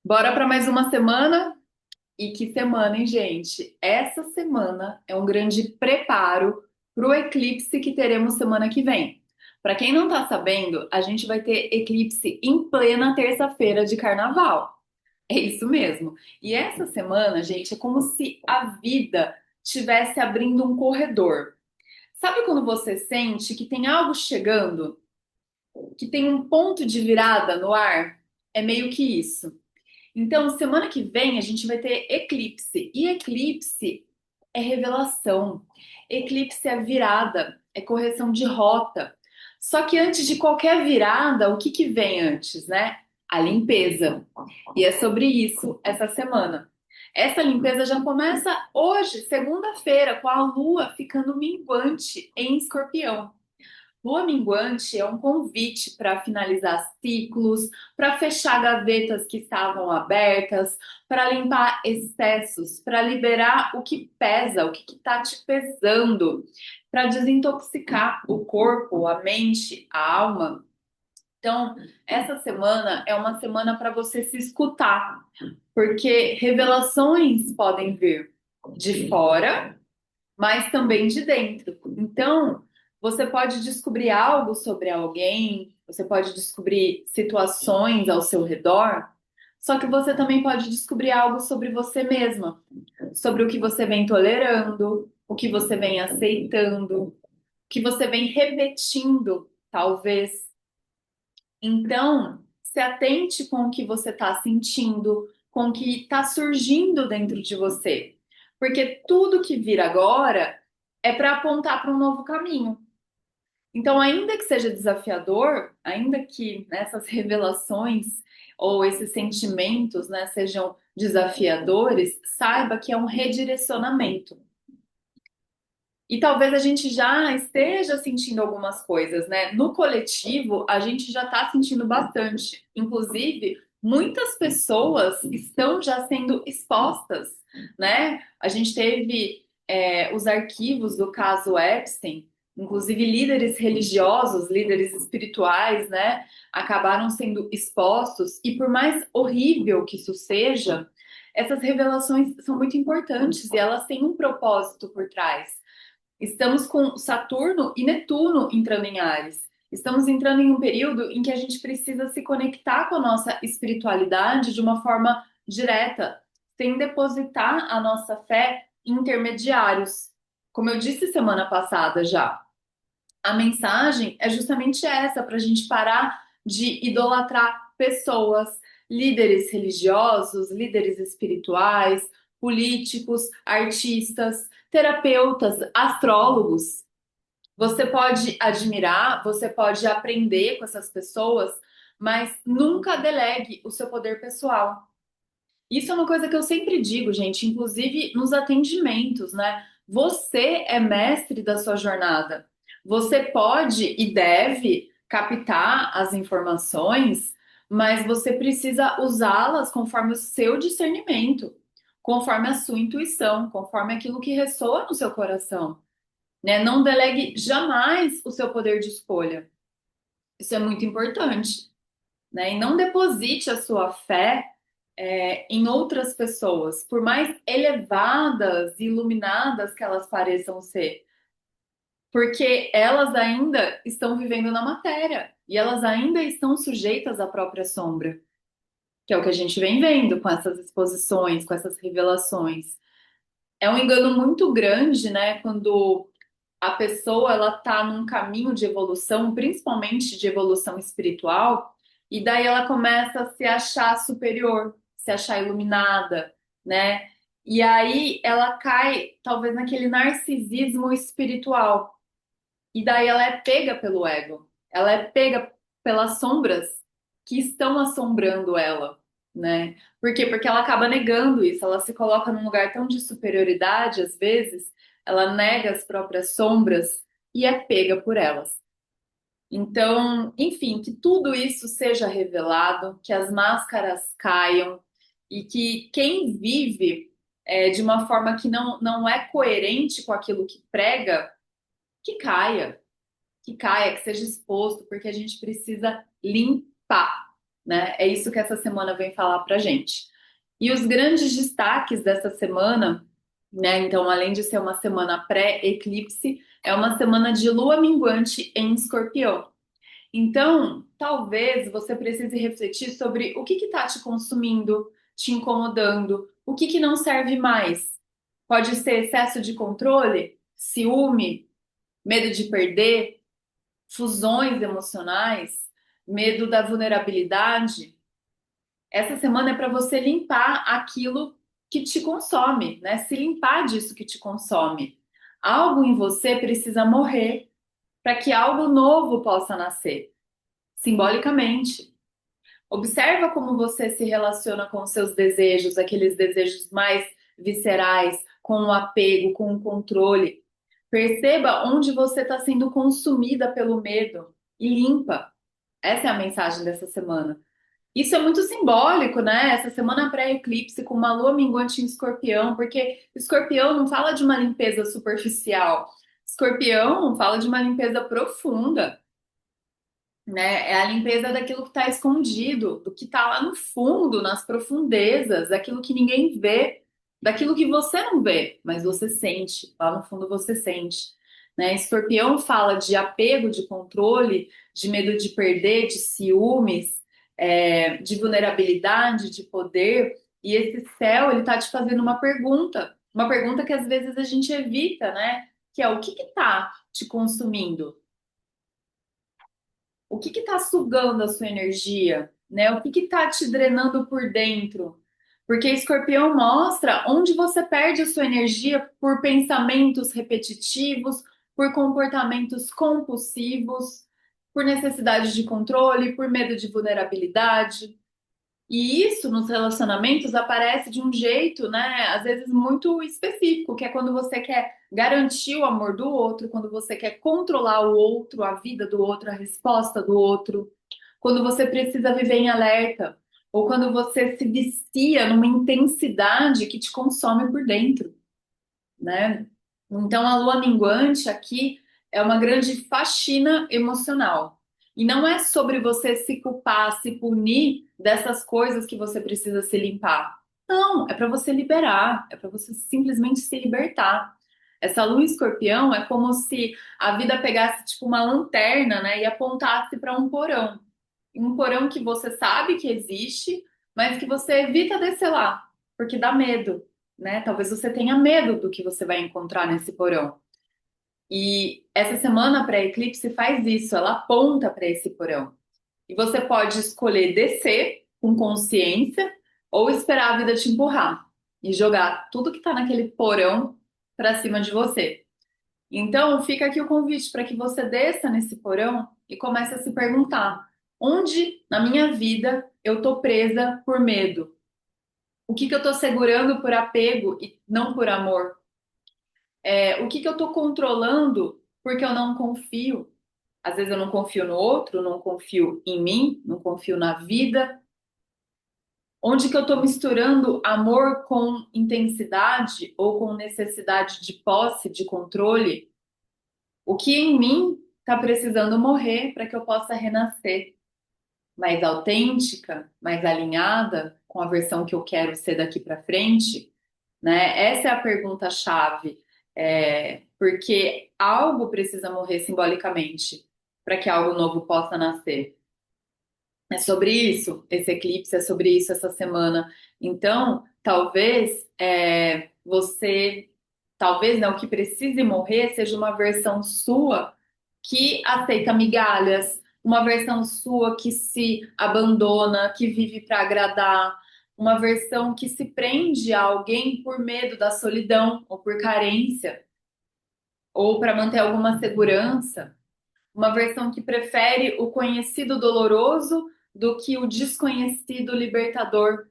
Bora para mais uma semana? E que semana, hein, gente? Essa semana é um grande preparo para o eclipse que teremos semana que vem. Para quem não tá sabendo, a gente vai ter eclipse em plena terça-feira de carnaval. É isso mesmo. E essa semana, gente, é como se a vida estivesse abrindo um corredor. Sabe quando você sente que tem algo chegando, que tem um ponto de virada no ar? É meio que isso. Então, semana que vem a gente vai ter eclipse. E eclipse é revelação. Eclipse é virada, é correção de rota. Só que antes de qualquer virada, o que que vem antes, né? A limpeza. E é sobre isso essa semana. Essa limpeza já começa hoje, segunda-feira, com a lua ficando minguante em Escorpião. Lua minguante é um convite para finalizar ciclos, para fechar gavetas que estavam abertas, para limpar excessos, para liberar o que pesa, o que está te pesando, para desintoxicar o corpo, a mente, a alma. Então, essa semana é uma semana para você se escutar, porque revelações podem vir de fora, mas também de dentro. Então, você pode descobrir algo sobre alguém, você pode descobrir situações ao seu redor, só que você também pode descobrir algo sobre você mesma, sobre o que você vem tolerando, o que você vem aceitando, o que você vem repetindo, talvez. Então, se atente com o que você está sentindo, com o que está surgindo dentro de você. Porque tudo que vir agora é para apontar para um novo caminho. Então, ainda que seja desafiador, ainda que essas revelações ou esses sentimentos, né, sejam desafiadores, saiba que é um redirecionamento. E talvez a gente já esteja sentindo algumas coisas, né? No coletivo, a gente já está sentindo bastante. Inclusive, muitas pessoas estão já sendo expostas, né? A gente teve os arquivos do caso Epstein, inclusive líderes religiosos, líderes espirituais, né? Acabaram sendo expostos. E por mais horrível que isso seja, essas revelações são muito importantes e elas têm um propósito por trás. Estamos com Saturno e Netuno entrando em Áries. Estamos entrando em um período em que a gente precisa se conectar com a nossa espiritualidade de uma forma direta, sem depositar a nossa fé em intermediários. Como eu disse semana passada já, a mensagem é justamente essa, para a gente parar de idolatrar pessoas, líderes religiosos, líderes espirituais, políticos, artistas, terapeutas, astrólogos. Você pode admirar, você pode aprender com essas pessoas, mas nunca delegue o seu poder pessoal. Isso é uma coisa que eu sempre digo, gente, inclusive nos atendimentos, né? Você é mestre da sua jornada. Você pode e deve captar as informações, mas você precisa usá-las conforme o seu discernimento, conforme a sua intuição, conforme aquilo que ressoa no seu coração, né? Não delegue jamais o seu poder de escolha. Isso é muito importante, né? E não deposite a sua fé em outras pessoas, por mais elevadas e iluminadas que elas pareçam ser, porque elas ainda estão vivendo na matéria e elas ainda estão sujeitas à própria sombra, que é o que a gente vem vendo com essas exposições, com essas revelações. É um engano muito grande, né, quando a pessoa ela tá num caminho de evolução, principalmente de evolução espiritual, e daí ela começa a se achar superior, se achar iluminada, né? E aí ela cai talvez naquele narcisismo espiritual. E daí ela é pega pelo ego. Ela é pega pelas sombras que estão assombrando ela, né? Por quê? Porque ela acaba negando isso, ela se coloca num lugar tão de superioridade, às vezes, ela nega as próprias sombras e é pega por elas. Então, enfim, que tudo isso seja revelado, que as máscaras caiam e que quem vive de uma forma que não é coerente com aquilo que prega, que caia, que caia, que seja exposto, porque a gente precisa limpar, né? É isso que essa semana vem falar pra gente. E os grandes destaques dessa semana, né? Então, além de ser uma semana pré-eclipse, é uma semana de lua minguante em Escorpião. Então, talvez você precise refletir sobre o que está te consumindo, te incomodando, o que não serve mais. Pode ser excesso de controle, ciúme, medo de perder, fusões emocionais, medo da vulnerabilidade. Essa semana é para você limpar aquilo que te consome, né? Se limpar disso que te consome. Algo em você precisa morrer para que algo novo possa nascer, simbolicamente. Observa como você se relaciona com os seus desejos, aqueles desejos mais viscerais, com o apego, com o controle. Perceba onde você está sendo consumida pelo medo e limpa. Essa é a mensagem dessa semana. Isso é muito simbólico, né? Essa semana pré-eclipse com uma lua minguante em Escorpião, porque Escorpião não fala de uma limpeza superficial. Escorpião fala de uma limpeza profunda, né? É a limpeza daquilo que está escondido, do que está lá no fundo, nas profundezas, daquilo que ninguém vê, daquilo que você não vê, mas você sente, lá no fundo você sente, né? Escorpião fala de apego, de controle, de medo de perder, de ciúmes, de vulnerabilidade, de poder, e esse céu, ele tá te fazendo uma pergunta que às vezes a gente evita, né? Que é o que tá te consumindo? O que está sugando a sua energia, né? O que está te drenando por dentro? Porque Escorpião mostra onde você perde a sua energia por pensamentos repetitivos, por comportamentos compulsivos, por necessidade de controle, por medo de vulnerabilidade. E isso nos relacionamentos aparece de um jeito, né, às vezes muito específico, que é quando você quer garantir o amor do outro, quando você quer controlar o outro, a vida do outro, a resposta do outro, quando você precisa viver em alerta, ou quando você se vicia numa intensidade que te consome por dentro, né? Então, a lua minguante aqui é uma grande faxina emocional. E não é sobre você se culpar, se punir dessas coisas que você precisa se limpar. Não, é para você liberar, é para você simplesmente se libertar. Essa lua em escorpião é como se a vida pegasse tipo uma lanterna, né, e apontasse para um porão. Um porão que você sabe que existe, mas que você evita descer lá, porque dá medo, né? Talvez você tenha medo do que você vai encontrar nesse porão. E essa semana pré-eclipse faz isso, ela aponta para esse porão. E você pode escolher descer com consciência ou esperar a vida te empurrar e jogar tudo que está naquele porão para cima de você. Então, fica aqui o convite para que você desça nesse porão e comece a se perguntar: onde na minha vida eu estou presa por medo? O que eu estou segurando por apego e não por amor? O que eu estou controlando porque eu não confio? Às vezes eu não confio no outro, não confio em mim, não confio na vida. Onde que eu estou misturando amor com intensidade ou com necessidade de posse, de controle? O que em mim está precisando morrer para que eu possa renascer mais autêntica, mais alinhada com a versão que eu quero ser daqui para frente? Né? Essa é a pergunta-chave, porque algo precisa morrer simbolicamente para que algo novo possa nascer. É sobre isso, esse eclipse é sobre isso essa semana. Então, talvez talvez não, o que precise morrer seja uma versão sua que aceita migalhas, uma versão sua que se abandona, que vive para agradar, uma versão que se prende a alguém por medo da solidão ou por carência, ou para manter alguma segurança, uma versão que prefere o conhecido doloroso do que o desconhecido libertador,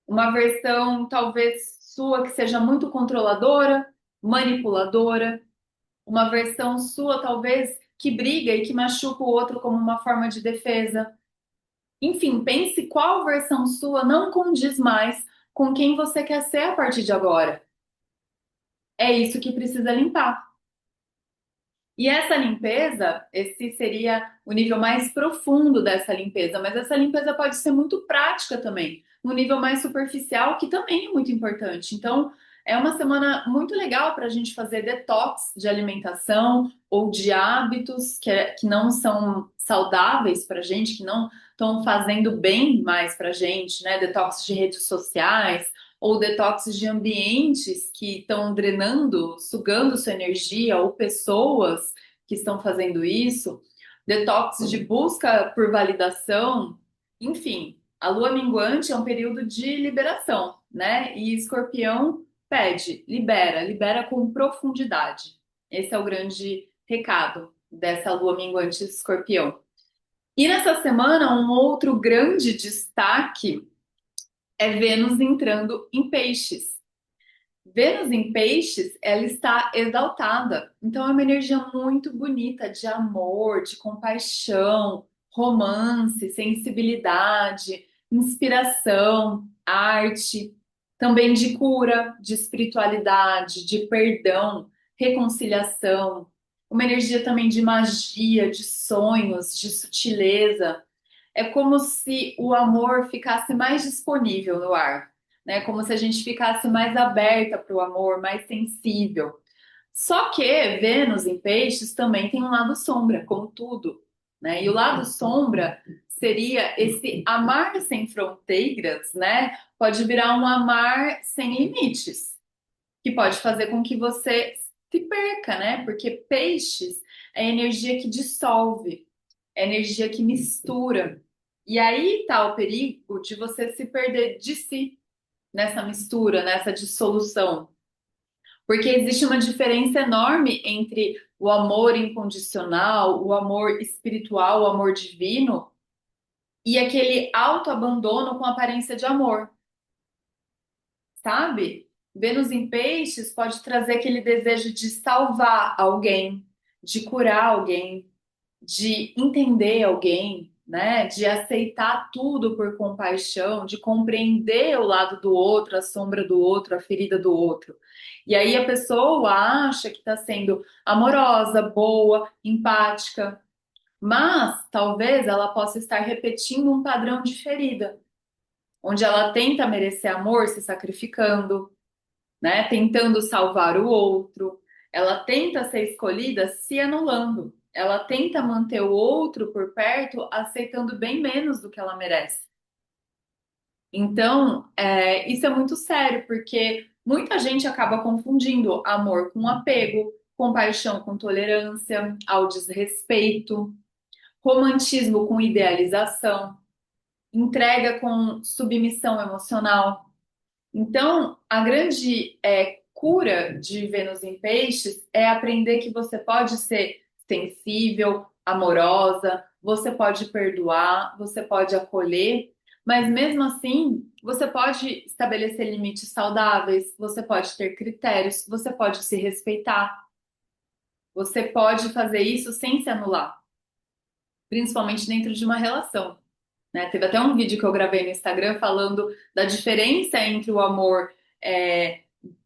uma versão talvez sua que seja muito controladora, manipuladora, uma versão sua, talvez, que briga e que machuca o outro como uma forma de defesa. Enfim, pense qual versão sua não condiz mais com quem você quer ser a partir de agora. É isso que precisa limpar. E essa limpeza, esse seria o nível mais profundo dessa limpeza, mas essa limpeza pode ser muito prática também, no nível mais superficial, que também é muito importante. Então, é uma semana muito legal para a gente fazer detox de alimentação ou de hábitos que não são saudáveis para a gente, que não estão fazendo bem mais para a gente, né? Detox de redes sociais ou detox de ambientes que estão drenando, sugando sua energia, ou pessoas que estão fazendo isso, detox de busca por validação, enfim, a lua minguante é um período de liberação, né? E escorpião pede, libera, libera com profundidade. Esse é o grande recado dessa lua minguante de escorpião. E nessa semana, um outro grande destaque é Vênus entrando em peixes. Vênus em peixes, ela está exaltada. Então é uma energia muito bonita de amor, de compaixão, romance, sensibilidade, inspiração, arte, também de cura, de espiritualidade, de perdão, reconciliação. Uma energia também de magia, de sonhos, de sutileza. É como se o amor ficasse mais disponível no ar, né? Como se a gente ficasse mais aberta para o amor, mais sensível. Só que Vênus em Peixes também tem um lado sombra, como tudo, né? E o lado sombra seria esse amar sem fronteiras, né? Pode virar um amar sem limites, que pode fazer com que você se perca, né? Porque peixes é energia que dissolve, é energia que mistura. E aí tá o perigo de você se perder de si nessa mistura, nessa dissolução. Porque existe uma diferença enorme entre o amor incondicional, o amor espiritual, o amor divino e aquele autoabandono com aparência de amor, sabe? Vênus em peixes pode trazer aquele desejo de salvar alguém, de curar alguém, de entender alguém, né? De aceitar tudo por compaixão, de compreender o lado do outro, a sombra do outro, a ferida do outro. E aí a pessoa acha que está sendo amorosa, boa, empática, mas talvez ela possa estar repetindo um padrão de ferida, onde ela tenta merecer amor se sacrificando, né? Tentando salvar o outro. Ela tenta ser escolhida se anulando. Ela tenta manter o outro por perto, aceitando bem menos do que ela merece. Então, isso é muito sério, porque muita gente acaba confundindo amor com apego, compaixão com tolerância, ao desrespeito, romantismo com idealização, entrega com submissão emocional. Então, a grande cura de Vênus em Peixes é aprender que você pode ser sensível, amorosa, você pode perdoar, você pode acolher, mas mesmo assim, você pode estabelecer limites saudáveis, você pode ter critérios, você pode se respeitar, você pode fazer isso sem se anular, principalmente dentro de uma relação, né? Teve até um vídeo que eu gravei no Instagram falando da diferença entre o amor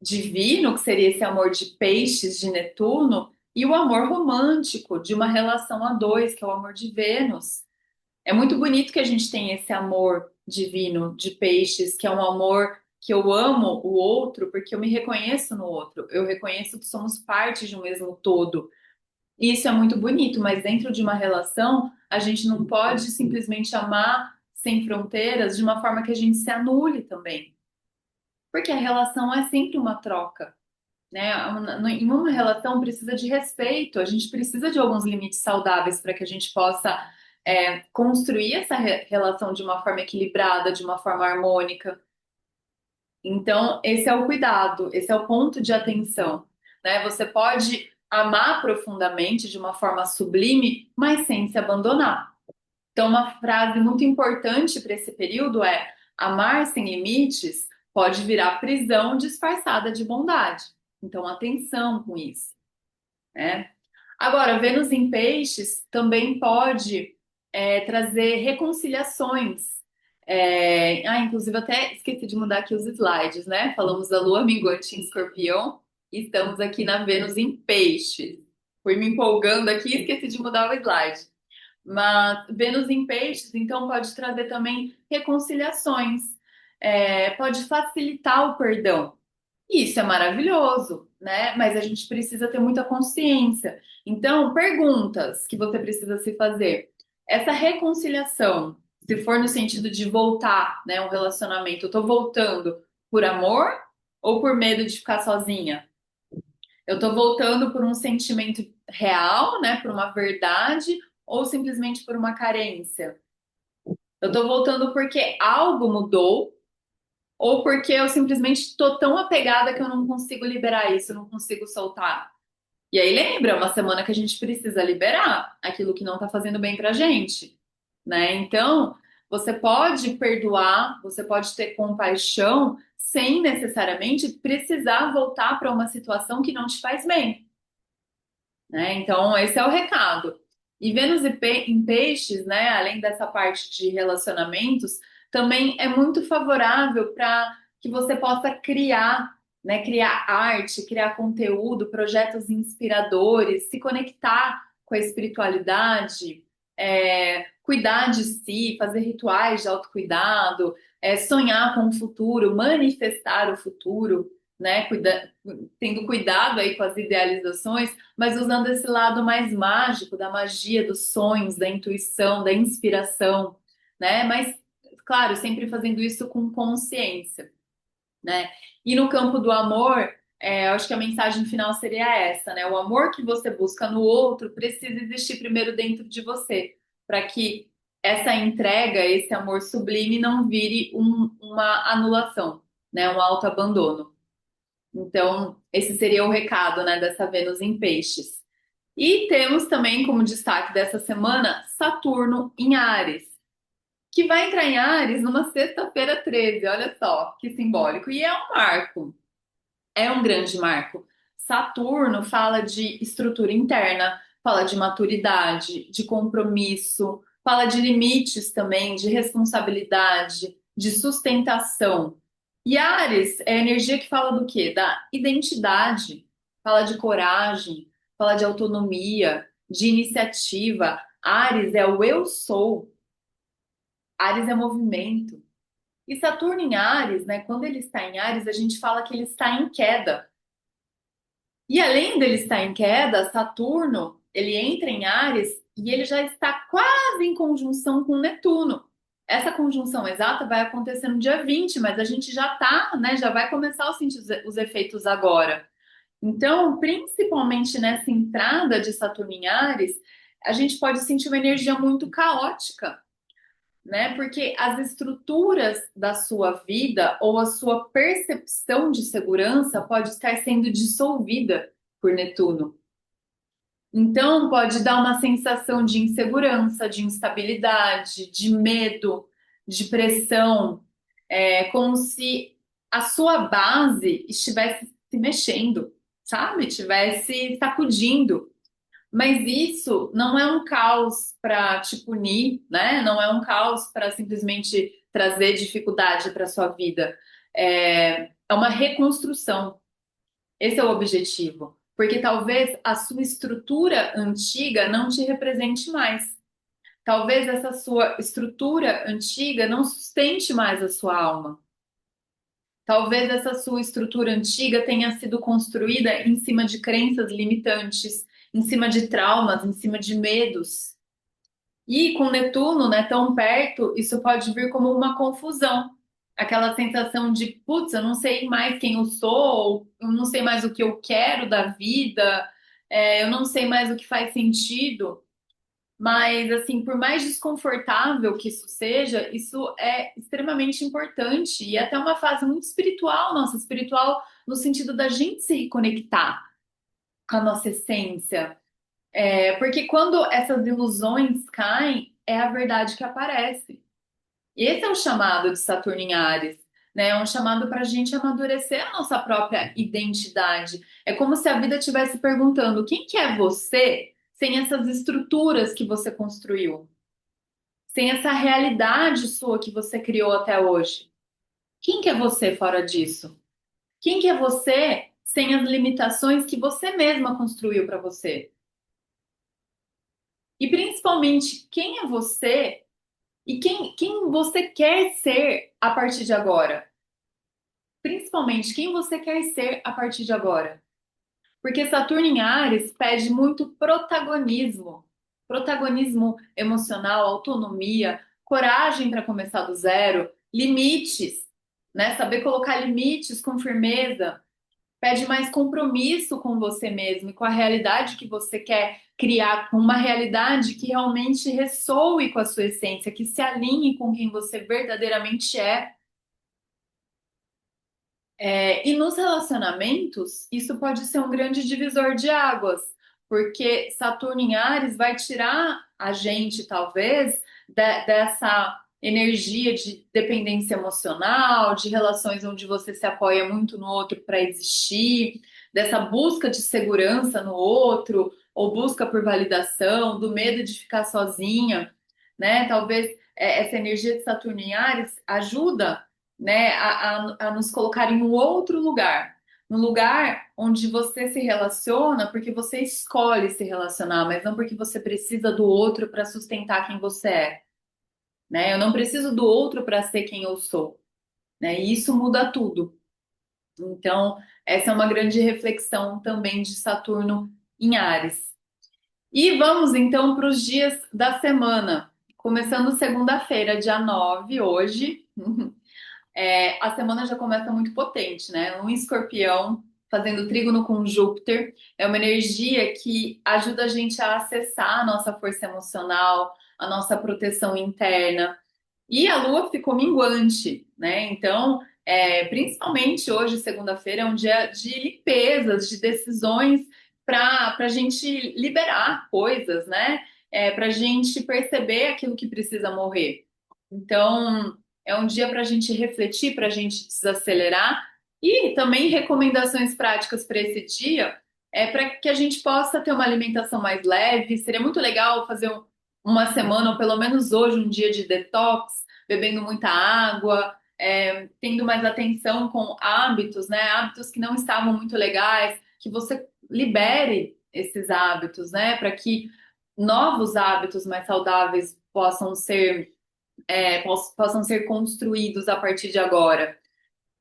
divino, que seria esse amor de peixes, de Netuno, e o amor romântico, de uma relação a dois, que é o amor de Vênus. É muito bonito que a gente tenha esse amor divino de peixes, que é um amor que eu amo o outro porque eu me reconheço no outro, eu reconheço que somos parte de um mesmo todo. Isso é muito bonito, mas dentro de uma relação, a gente não pode simplesmente amar sem fronteiras de uma forma que a gente se anule também. Porque a relação é sempre uma troca, né? Em uma relação precisa de respeito, a gente precisa de alguns limites saudáveis para que a gente possa construir essa relação de uma forma equilibrada, de uma forma harmônica. Então, esse é o cuidado, esse é o ponto de atenção, né? Você pode amar profundamente de uma forma sublime, mas sem se abandonar. Então, uma frase muito importante para esse período é: amar sem limites pode virar prisão disfarçada de bondade. Então, atenção com isso, né? Agora, Vênus em Peixes também pode trazer reconciliações. Inclusive, até esqueci de mudar aqui os slides, né? Falamos da Lua minguante em Escorpião e estamos aqui na Vênus em Peixes. Fui me empolgando aqui e esqueci de mudar o slide. Mas Vênus em Peixes, então, pode trazer também reconciliações, pode facilitar o perdão. E isso é maravilhoso, né? Mas a gente precisa ter muita consciência. Então, perguntas que você precisa se fazer. Essa reconciliação, se for no sentido de voltar, né, um relacionamento, eu tô voltando por amor ou por medo de ficar sozinha? Eu tô voltando por um sentimento real, né, por uma verdade ou simplesmente por uma carência? Eu tô voltando porque algo mudou ou porque eu simplesmente tô tão apegada que eu não consigo liberar isso, eu não consigo soltar. E aí lembra, é uma semana que a gente precisa liberar aquilo que não tá fazendo bem pra gente, né? Então, você pode perdoar, você pode ter compaixão sem necessariamente precisar voltar para uma situação que não te faz bem, né? Então, esse é o recado. E Vênus em Peixes, né, além dessa parte de relacionamentos, também é muito favorável para que você possa criar, né, criar arte, criar conteúdo, projetos inspiradores, se conectar com a espiritualidade, cuidar de si, fazer rituais de autocuidado, sonhar com o futuro, manifestar o futuro, né, tendo cuidado aí com as idealizações, mas usando esse lado mais mágico, da magia dos sonhos, da intuição, da inspiração, né? Mas, claro, sempre fazendo isso com consciência, né? E no campo do amor, eu acho que a mensagem final seria essa, né? O amor que você busca no outro precisa existir primeiro dentro de você, para que essa entrega, esse amor sublime não vire uma anulação, né? Um autoabandono. Então, esse seria o recado, né, dessa Vênus em Peixes. E temos também como destaque dessa semana Saturno em Áries, que vai entrar em Áries numa sexta-feira 13. Olha só que simbólico. E é um marco, é um grande marco. Saturno fala de estrutura interna, fala de maturidade, de compromisso, fala de limites também, de responsabilidade, de sustentação. E Ares é a energia que fala do quê? Da identidade, fala de coragem, fala de autonomia, de iniciativa. Ares é o eu sou, Ares é movimento. E Saturno em Ares, né? Quando ele está em Ares, a gente fala que ele está em queda. E além dele estar em queda, Saturno, ele entra em Áries e ele já está quase em conjunção com Netuno. Essa conjunção exata vai acontecer no dia 20, mas a gente já tá, né, já vai começar a sentir os efeitos agora. Então, principalmente nessa entrada de Saturno em Áries, a gente pode sentir uma energia muito caótica, né? Porque as estruturas da sua vida ou a sua percepção de segurança pode estar sendo dissolvida por Netuno. Então, pode dar uma sensação de insegurança, de instabilidade, de medo, de pressão, como se a sua base estivesse se mexendo, sabe? Estivesse sacudindo. Mas isso não é um caos para te punir, né? Não é um caos para simplesmente trazer dificuldade para sua vida. É uma reconstrução. Esse é o objetivo. Porque talvez a sua estrutura antiga não te represente mais. Talvez essa sua estrutura antiga não sustente mais a sua alma. Talvez essa sua estrutura antiga tenha sido construída em cima de crenças limitantes, em cima de traumas, em cima de medos. E com Netuno, né, tão perto, isso pode vir como uma confusão. Aquela sensação de, putz, eu não sei mais quem eu sou, eu não sei mais o que eu quero da vida, eu não sei mais o que faz sentido. Mas, assim, por mais desconfortável que isso seja, isso é extremamente importante e é até uma fase muito espiritual, nossa, espiritual no sentido da gente se reconectar com a nossa essência. Porque quando essas ilusões caem, é a verdade que aparece. E esse é o chamado de Saturno em Áries, né? É um chamado para a gente amadurecer a nossa própria identidade. É como se a vida estivesse perguntando: quem que é você sem essas estruturas que você construiu? Sem essa realidade sua que você criou até hoje? Quem que é você fora disso? Quem que é você sem as limitações que você mesma construiu para você? E principalmente, quem é você e quem você quer ser a partir de agora? Principalmente, quem você quer ser a partir de agora? Porque Saturno em Áries pede muito protagonismo, protagonismo emocional, autonomia, coragem para começar do zero, limites, né? Saber colocar limites com firmeza, pede mais compromisso com você mesmo e com a realidade que você quer criar, com uma realidade que realmente ressoe com a sua essência, que se alinhe com quem você verdadeiramente é. E nos relacionamentos, isso pode ser um grande divisor de águas, porque Saturno em Áries vai tirar a gente, talvez, dessa energia de dependência emocional, de relações onde você se apoia muito no outro para existir, dessa busca de segurança no outro, ou busca por validação, do medo de ficar sozinha, né? Talvez essa energia de Saturno em Áries ajuda, né, a nos colocar em um outro lugar, no lugar onde você se relaciona porque você escolhe se relacionar, mas não porque você precisa do outro para sustentar quem você é, né? Eu não preciso do outro para ser quem eu sou, né? E isso muda tudo. Então, essa é uma grande reflexão também de Saturno em Áries. E vamos então para os dias da semana. Começando segunda-feira, dia 9 hoje. A semana já começa muito potente, né? Um escorpião fazendo trígono com Júpiter é uma energia que ajuda a gente a acessar a nossa força emocional, a nossa proteção interna. E a lua ficou minguante, né? Então, principalmente hoje, segunda-feira, é um dia de limpezas, de decisões para a gente liberar coisas, né? Para a gente perceber aquilo que precisa morrer. Então, é um dia para a gente refletir, para a gente desacelerar e também recomendações práticas para esse dia para que a gente possa ter uma alimentação mais leve. Seria muito legal fazer uma semana, ou pelo menos hoje, um dia de detox, bebendo muita água, tendo mais atenção com hábitos, né? Hábitos que não estavam muito legais, que você libere esses hábitos, né? Para que novos hábitos mais saudáveis possam ser construídos a partir de agora.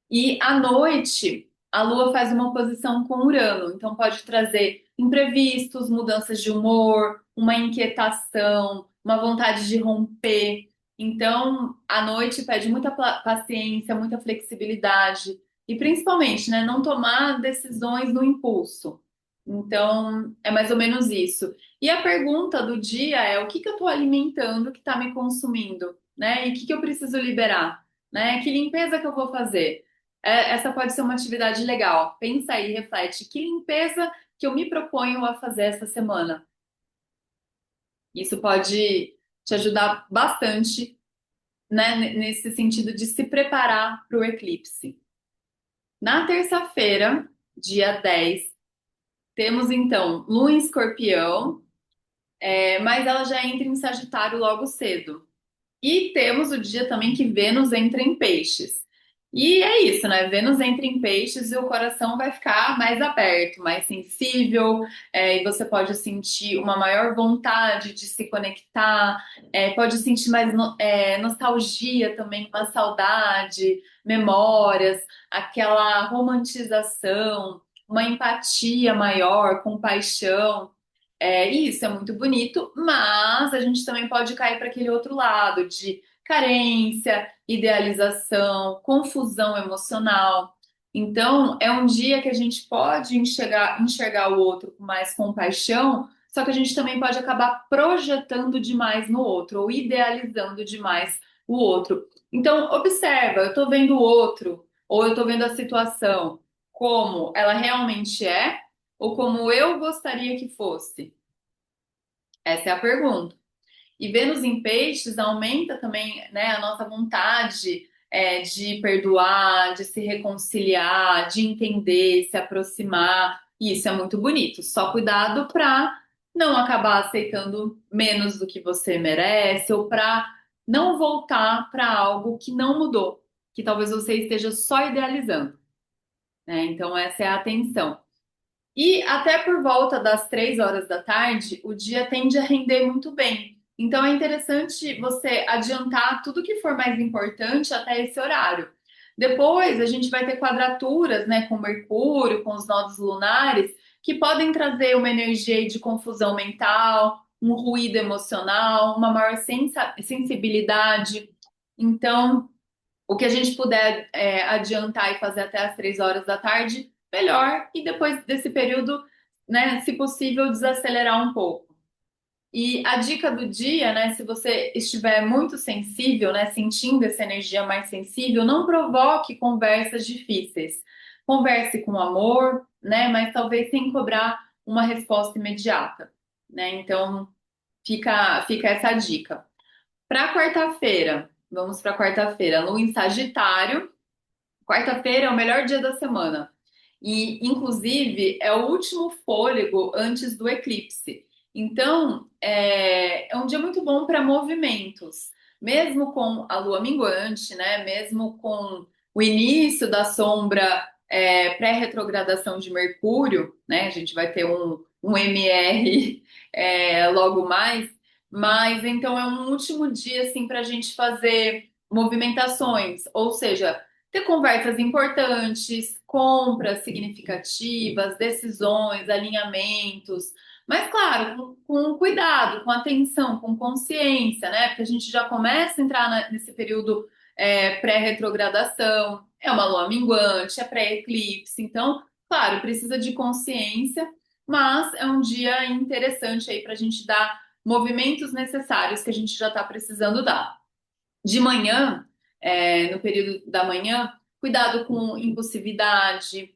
E à noite, a Lua faz uma oposição com Urano, então pode trazer imprevistos, mudanças de humor, uma inquietação, uma vontade de romper. Então, à noite pede muita paciência, muita flexibilidade e principalmente, né, não tomar decisões no impulso. Então, é mais ou menos isso. E a pergunta do dia é: o que que eu estou alimentando que está me consumindo, né? E o que que eu preciso liberar, né? Que limpeza que eu vou fazer? Essa pode ser uma atividade legal. Pensa aí, reflete. Que limpeza que eu me proponho a fazer essa semana? Isso pode te ajudar bastante, né, nesse sentido de se preparar para o eclipse. Na terça-feira, dia 10, temos então Lua em Escorpião, mas ela já entra em Sagitário logo cedo. E temos o dia também que Vênus entra em Peixes. E é isso, né? Vênus entra em Peixes e o coração vai ficar mais aberto, mais sensível, e você pode sentir uma maior vontade de se conectar, pode sentir mais nostalgia também, uma saudade, memórias, aquela romantização, uma empatia maior, compaixão. E isso é muito bonito, mas a gente também pode cair para aquele outro lado de carência, idealização, confusão emocional. Então, é um dia que a gente pode enxergar o outro com mais compaixão, só que a gente também pode acabar projetando demais no outro ou idealizando demais o outro. Então, observa, eu estou vendo o outro ou eu estou vendo a situação como ela realmente é ou como eu gostaria que fosse. Essa é a pergunta. E Vênus em Peixes aumenta também, né, a nossa vontade de perdoar, de se reconciliar, de entender, se aproximar. E isso é muito bonito. Só cuidado para não acabar aceitando menos do que você merece ou para não voltar para algo que não mudou, que talvez você esteja só idealizando, né? Então essa é a atenção. E até por volta das 3 horas da tarde, o dia tende a render muito bem. Então é interessante você adiantar tudo que for mais importante até esse horário. Depois a gente vai ter quadraturas, né, com Mercúrio, com os nodos lunares, que podem trazer uma energia aí de confusão mental, um ruído emocional, uma maior sensibilidade. Então, o que a gente puder adiantar e fazer até as 3 horas da tarde, melhor. E depois desse período, né, se possível, desacelerar um pouco. E a dica do dia, né, se você estiver muito sensível, né, sentindo essa energia mais sensível, não provoque conversas difíceis. Converse com amor, né, mas talvez sem cobrar uma resposta imediata, né? Então, fica essa dica. Para quarta-feira, vamos para quarta-feira, Lua em Sagitário. Quarta-feira é o melhor dia da semana. E, inclusive, é o último fôlego antes do eclipse. Então, é um dia muito bom para movimentos. Mesmo com a lua minguante, né? Mesmo com o início da sombra pré-retrogradação de Mercúrio, né? A gente vai ter um MR logo mais. Mas, então, é um último dia, assim, para a gente fazer movimentações. Ou seja, ter conversas importantes, compras significativas, decisões, alinhamentos, mas claro, com cuidado, com atenção, com consciência, né? Porque a gente já começa a entrar nesse período pré-retrogradação, é uma lua minguante, é pré-eclipse, então, claro, precisa de consciência, mas é um dia interessante aí para a gente dar movimentos necessários que a gente já está precisando dar. De manhã, no período da manhã, cuidado com impulsividade,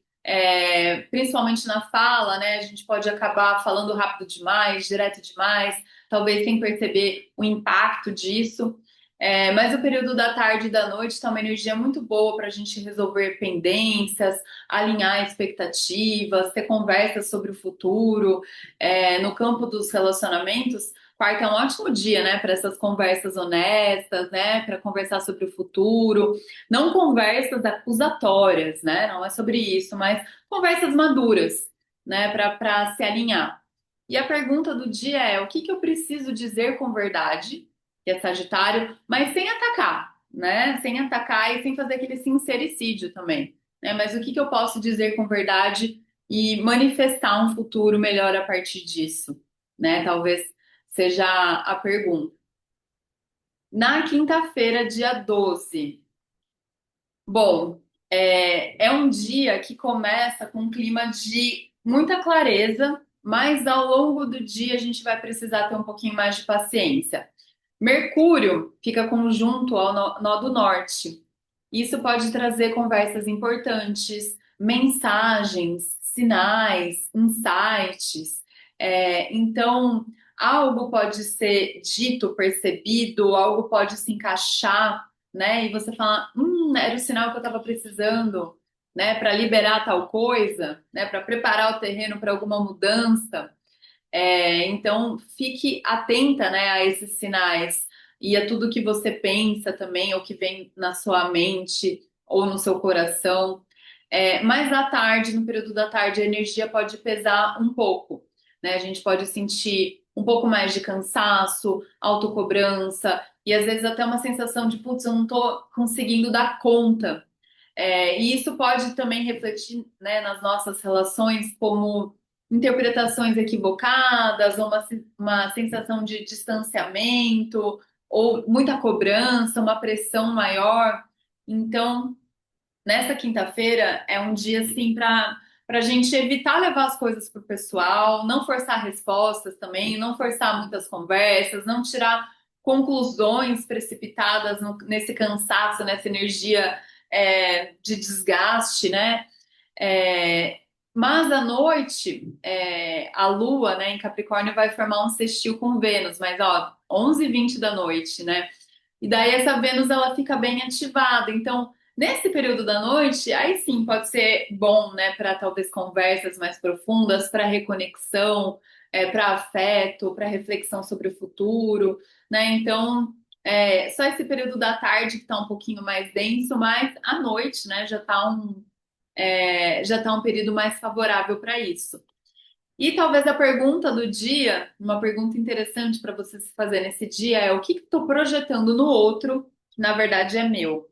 principalmente na fala, né? A gente pode acabar falando rápido demais, direto demais, talvez sem perceber o impacto disso. Mas o período da tarde e da noite está uma energia muito boa para a gente resolver pendências, alinhar expectativas, ter conversas sobre o futuro. No campo dos relacionamentos, quarta é um ótimo dia, né, para essas conversas honestas, né, para conversar sobre o futuro. Não conversas acusatórias, né, não é sobre isso, mas conversas maduras, né, para se alinhar. E a pergunta do dia é: o que que eu preciso dizer com verdade, que é Sagitário, mas sem atacar, né, sem atacar e sem fazer aquele sincericídio também, né, mas o que que eu posso dizer com verdade e manifestar um futuro melhor a partir disso, né, talvez seja a pergunta. Na quinta-feira, dia 12. Bom, é um dia que começa com um clima de muita clareza, mas ao longo do dia a gente vai precisar ter um pouquinho mais de paciência. Mercúrio fica conjunto ao nó do norte. Isso pode trazer conversas importantes, mensagens, sinais, insights. Então, algo pode ser dito, percebido, algo pode se encaixar, né? E você fala, era o sinal que eu estava precisando, né? Para liberar tal coisa, né? Para preparar o terreno para alguma mudança. Então, fique atenta, né, a esses sinais e a tudo que você pensa também, ou que vem na sua mente ou no seu coração. Mas à tarde, no período da tarde, a energia pode pesar um pouco, né? A gente pode sentir um pouco mais de cansaço, autocobrança e às vezes até uma sensação de, putz, eu não tô conseguindo dar conta. E isso pode também refletir, né, nas nossas relações como interpretações equivocadas, ou uma sensação de distanciamento, ou muita cobrança, uma pressão maior. Então, nessa quinta-feira é um dia assim para a gente evitar levar as coisas para o pessoal, não forçar respostas também, não forçar muitas conversas, não tirar conclusões precipitadas nesse cansaço, nessa energia de desgaste, né? É, mas à noite, a Lua, né, em Capricórnio vai formar um sextil com Vênus, mas ó, 11h20 da noite, né? E daí essa Vênus ela fica bem ativada. Então, nesse período da noite, aí sim pode ser bom, né, para talvez conversas mais profundas, para reconexão, para afeto, para reflexão sobre o futuro, né? Então, só esse período da tarde que está um pouquinho mais denso, mas à noite, né, já está já está um período mais favorável para isso. E talvez a pergunta do dia, uma pergunta interessante para você se fazer nesse dia é o que estou projetando no outro que na verdade é meu?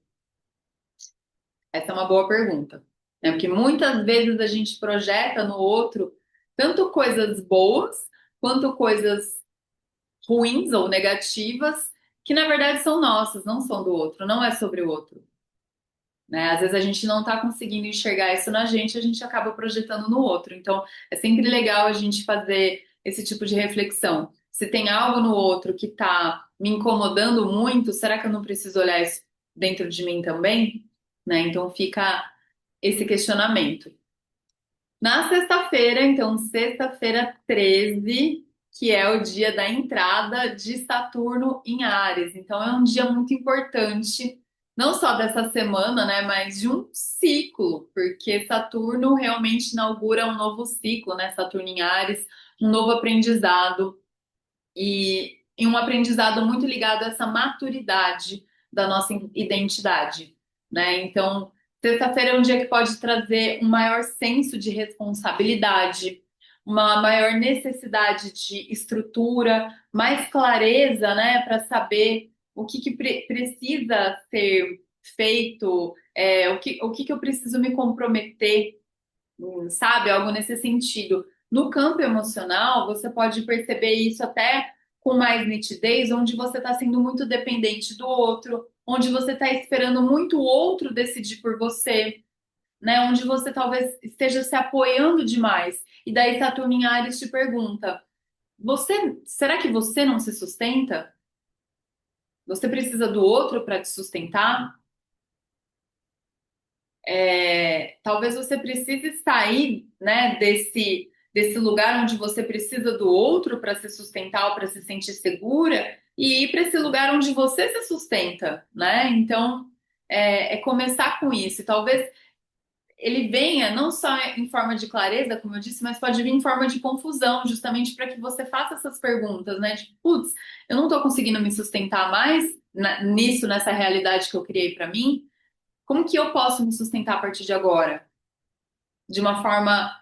Essa é uma boa pergunta, né? Porque muitas vezes a gente projeta no outro tanto coisas boas quanto coisas ruins ou negativas que na verdade são nossas, não são do outro, não é sobre o outro, né? Às vezes a gente não está conseguindo enxergar isso na gente, a gente acaba projetando no outro. Então é sempre legal a gente fazer esse tipo de reflexão. Se tem algo no outro que está me incomodando muito, será que eu não preciso olhar isso dentro de mim também? Né? Então fica esse questionamento. Na sexta-feira, então, sexta-feira 13, que é o dia da entrada de Saturno em Áries. Então, é um dia muito importante, não só dessa semana, né, mas de um ciclo, porque Saturno realmente inaugura um novo ciclo, né? Saturno em Áries, um novo aprendizado e um aprendizado muito ligado a essa maturidade da nossa identidade, né? Então, sexta-feira é um dia que pode trazer um maior senso de responsabilidade, uma maior necessidade de estrutura, mais clareza, né, para saber o que precisa ser feito, o que eu preciso me comprometer, sabe? Algo nesse sentido. No campo emocional, você pode perceber isso até com mais nitidez, onde você está sendo muito dependente do outro, onde você está esperando muito o outro decidir por você, né? Onde você talvez esteja se apoiando demais. E daí Saturno em Ares te pergunta: será que você não se sustenta? Você precisa do outro para te sustentar? Talvez você precise sair, né, desse lugar onde você precisa do outro para se sustentar ou para se sentir segura e ir para esse lugar onde você se sustenta, né? Então, é começar com isso. E talvez ele venha não só em forma de clareza, como eu disse, mas pode vir em forma de confusão, justamente para que você faça essas perguntas, né? Tipo, putz, eu não estou conseguindo me sustentar mais nisso, nessa realidade que eu criei para mim. Como que eu posso me sustentar a partir de agora? De uma forma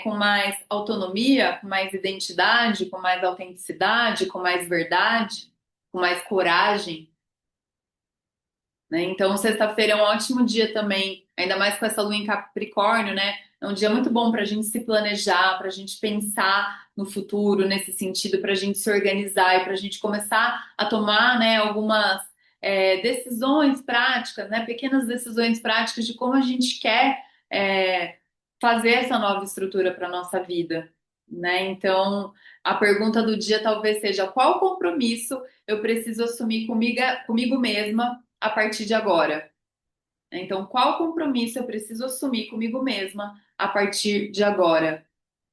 com mais autonomia, com mais identidade, com mais autenticidade, com mais verdade, com mais coragem, né? Então, sexta-feira é um ótimo dia também, ainda mais com essa lua em Capricórnio, né? É um dia muito bom para a gente se planejar, para a gente pensar no futuro nesse sentido, para a gente se organizar e para a gente começar a tomar, né, algumas decisões práticas, né? Pequenas decisões práticas de como a gente quer é, fazer essa nova estrutura para nossa vida, né? Então, a pergunta do dia talvez seja: qual compromisso eu preciso assumir comigo mesma a partir de agora? Então, qual compromisso eu preciso assumir comigo mesma a partir de agora?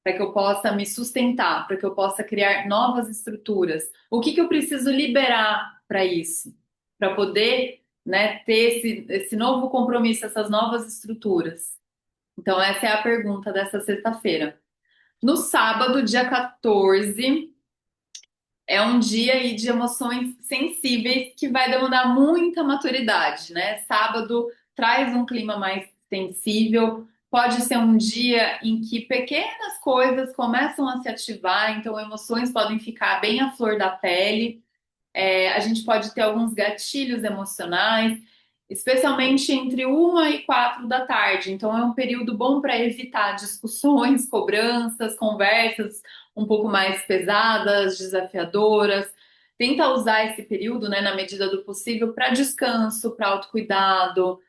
Para que eu possa me sustentar, para que eu possa criar novas estruturas. O que eu preciso liberar para isso? Para poder, né, ter esse novo compromisso, essas novas estruturas. Então, essa é a pergunta dessa sexta-feira. No sábado, dia 14, é um dia aí de emoções sensíveis que vai demandar muita maturidade, né? Sábado traz um clima mais sensível, pode ser um dia em que pequenas coisas começam a se ativar, então emoções podem ficar bem à flor da pele. A gente pode ter alguns gatilhos emocionais, especialmente entre 1 e 4 da tarde. Então, é um período bom para evitar discussões, cobranças, conversas um pouco mais pesadas, desafiadoras. Tenta usar esse período, né, na medida do possível, para descanso, para autocuidado,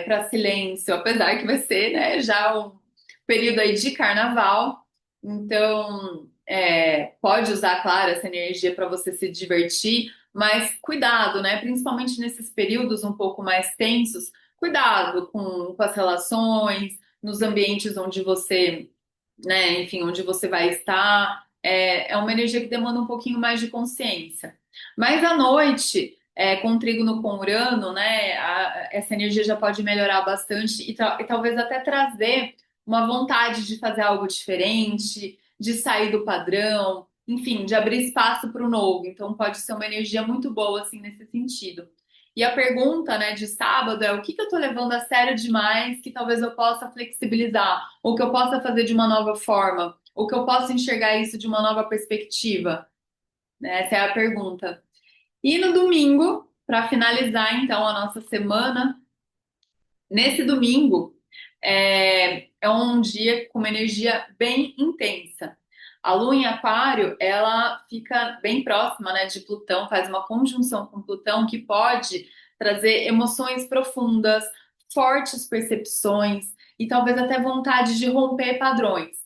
para silêncio, apesar que vai ser, né, já um período aí de carnaval. Então, pode usar, claro, essa energia para você se divertir, mas cuidado, né? Principalmente nesses períodos um pouco mais tensos, cuidado com as relações, nos ambientes onde você, né, enfim, onde você vai estar. É uma energia que demanda um pouquinho mais de consciência. Mas à noite, com trígono com Urano, né, essa energia já pode melhorar bastante e talvez até trazer uma vontade de fazer algo diferente, de sair do padrão, enfim, de abrir espaço para o novo. Então pode ser uma energia muito boa assim nesse sentido. E a pergunta, né, de sábado é o que que eu tô levando a sério demais que talvez eu possa flexibilizar, ou que eu possa fazer de uma nova forma, ou que eu possa enxergar isso de uma nova perspectiva, né? Essa é a pergunta. E no domingo, para finalizar então a nossa semana, nesse domingo é um dia com uma energia bem intensa. A Lua em Aquário, ela fica bem próxima, né, de Plutão, faz uma conjunção com Plutão que pode trazer emoções profundas, fortes percepções e talvez até vontade de romper padrões.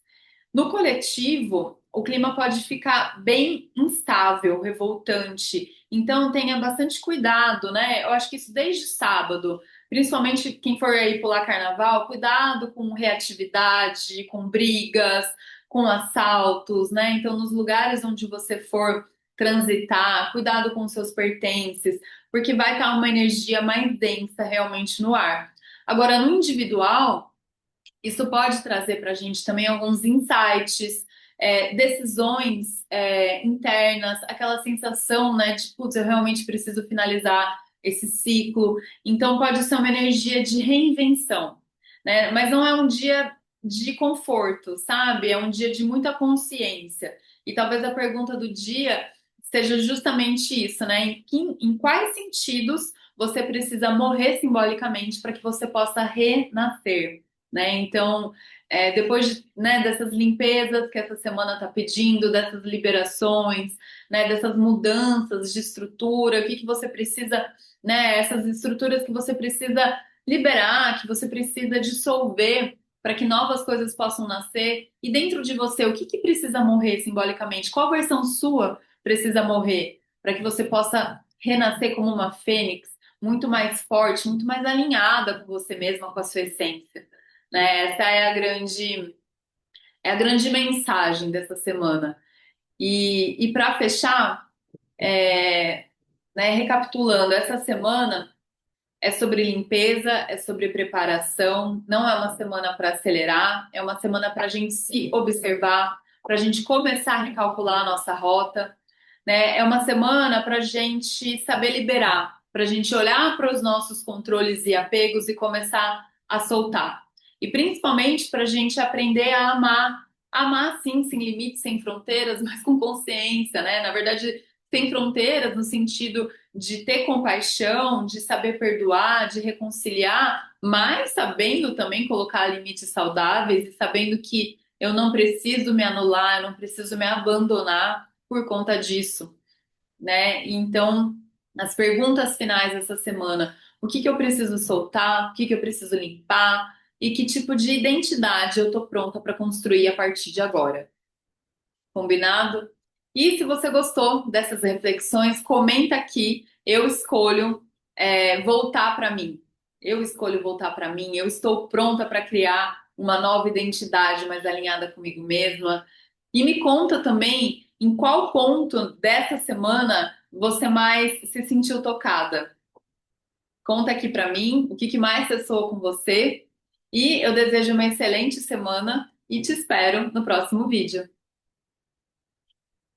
No coletivo, o clima pode ficar bem instável, revoltante. Então tenha bastante cuidado, né? Eu acho que isso desde sábado, principalmente quem for aí pular carnaval, cuidado com reatividade, com brigas, com assaltos, né? Então, nos lugares onde você for transitar, cuidado com os seus pertences, porque vai estar uma energia mais densa realmente no ar. Agora, no individual, isso pode trazer para a gente também alguns insights, decisões internas, aquela sensação, né, de, putz, eu realmente preciso finalizar esse ciclo. Então, pode ser uma energia de reinvenção, né? Mas não é um dia de conforto, sabe? É um dia de muita consciência. E talvez a pergunta do dia seja justamente isso, né? Em quais sentidos você precisa morrer simbolicamente para que você possa renascer? Né? Então, depois de, né, dessas limpezas que essa semana está pedindo, dessas liberações, né, dessas mudanças de estrutura, o que que você precisa, né, essas estruturas que você precisa liberar, que você precisa dissolver para que novas coisas possam nascer. E dentro de você, o que que precisa morrer simbolicamente? Qual versão sua precisa morrer para que você possa renascer como uma fênix, muito mais forte, muito mais alinhada com você mesma, com a sua essência? Né? Essa é a grande mensagem dessa semana. E para fechar, né, recapitulando, essa semana é sobre limpeza, é sobre preparação, não é uma semana para acelerar, é uma semana para a gente se observar, para a gente começar a recalcular a nossa rota, né? É uma semana para a gente saber liberar, para a gente olhar para os nossos controles e apegos e começar a soltar. E principalmente para a gente aprender a amar, amar sim, sem limites, sem fronteiras, mas com consciência, né? Na verdade, sem fronteiras no sentido de ter compaixão, de saber perdoar, de reconciliar, mas sabendo também colocar limites saudáveis e sabendo que eu não preciso me anular, eu não preciso me abandonar por conta disso, né? Então, as perguntas finais dessa semana: o que que eu preciso soltar? O que que eu preciso limpar? E que tipo de identidade eu tô pronta para construir a partir de agora? Combinado? E se você gostou dessas reflexões, comenta aqui. Eu escolho voltar para mim. Eu escolho voltar para mim. Eu estou pronta para criar uma nova identidade mais alinhada comigo mesma. E me conta também em qual ponto dessa semana você mais se sentiu tocada. Conta aqui para mim o que que mais ressoou com você. E eu desejo uma excelente semana e te espero no próximo vídeo.